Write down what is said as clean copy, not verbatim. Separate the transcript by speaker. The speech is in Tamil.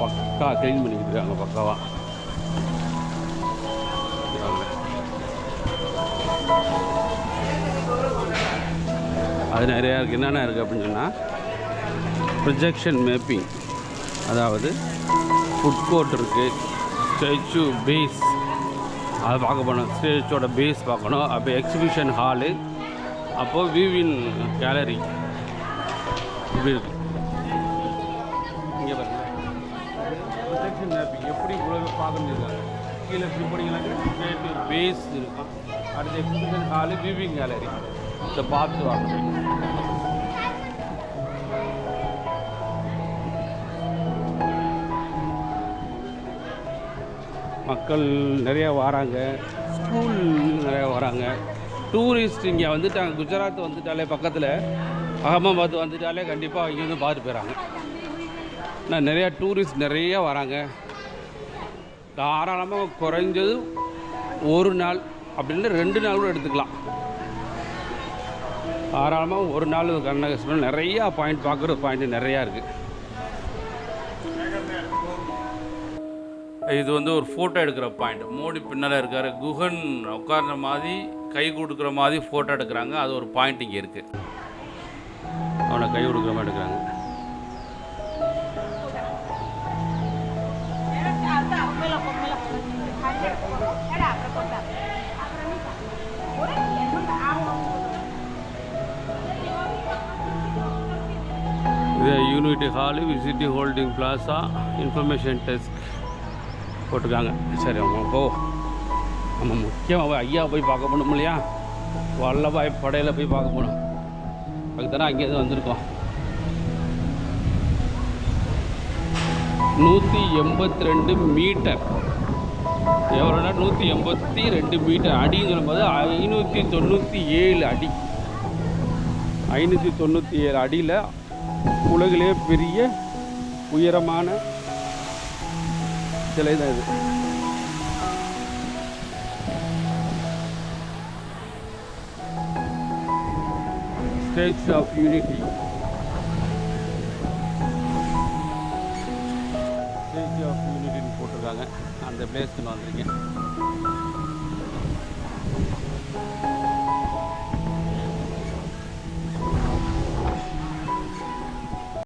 Speaker 1: பக்கா க்ளீன் பண்ணிக்கிட்டு இருக்காங்க பக்காவாக. அது நிறையா இருக்குது. என்னென்ன இருக்குது அப்படின்னு சொன்னால் ப்ரொஜெக்ஷன் மேப்பிங், அதாவது ஃபுட் கோர்ட் இருக்குது, ஸ்டேச்சு பேஸ் அதை பார்க்க போகணும், ஸ்டேச்சோட பேஸ் பார்க்கணும். அப்போ எக்ஸிபிஷன் ஹாலு, அப்போது வியூவின் கேலரி இப்படி இருக்குது. இங்கே பாருங்கள் ப்ரொஜெக்ஷன் மேப்பிங் எப்படி இவ்வளோ பார்க்க முடியாது. கீழே இப்படி போனீங்கன்னா ஸ்டேட்டு பேஸ் இருக்கும். அடுத்து எக்ஸிபிஷன் ஹாலு, வியூவிங் கேலரி, இதை பார்த்து வாங்க. மக்கள் நிறையா வராங்க, ஸ்கூல் நிறையா வராங்க, டூரிஸ்ட் இங்கே வந்துட்டாங்க. குஜராத் வந்துட்டாலே பக்கத்தில் அகமதாபாத் வந்துட்டாலே கண்டிப்பாக இங்கே வந்து பார்த்து போயிடறாங்க. ஆனால் நிறையா டூரிஸ்ட் நிறையா வராங்க. தாராளமாக குறைஞ்சது ஒரு நாள் அப்படின்னு 2 நாள் கூட எடுத்துக்கலாம். தாராளமாக ஒரு நாள் கர்நாடகா நிறையா பாயிண்ட் பார்க்குற பாயிண்ட் நிறையா இருக்குது. இது வந்து ஒரு ஃபோட்டோ எடுக்கிற பாயிண்ட். மோடி பின்னால் இருக்கார், குஹன் உட்கார்ந்த மாதிரி கை கொடுக்குற மாதிரி ஃபோட்டோ எடுக்கிறாங்க. அது ஒரு பாயிண்ட் இங்கே இருக்குது. அவனை கை கொடுக்குற மாதிரி எடுக்கிறாங்க. இது யூனிட்டி ஹாலு, விசிட்டி ஹோல்டிங் பிளாசா, இன்ஃபர்மேஷன் டெஸ்க் போட்டிருக்காங்க. சரி அவங்க போ. நம்ம முக்கியமாக ஐயா போய் பார்க்க போகணும் இல்லையா, வல்லபாய் படையில் போய் பார்க்க போகணும். அதுக்கு தானே அங்கேருந்து வந்திருக்கோம். 182 மீட்டர், எவ்வளோனா 182 மீட்டர். அடின்னு சொல்லும்போது 597 அடி. 597 அடியில் உலகிலே பெரிய உயரமான சிலை தான் இது. Statue of unity, statue of யூனிட்டின்னு போட்டிருக்காங்க. அந்த பிளேஸ்க்கு நான் வந்திருக்கேன்.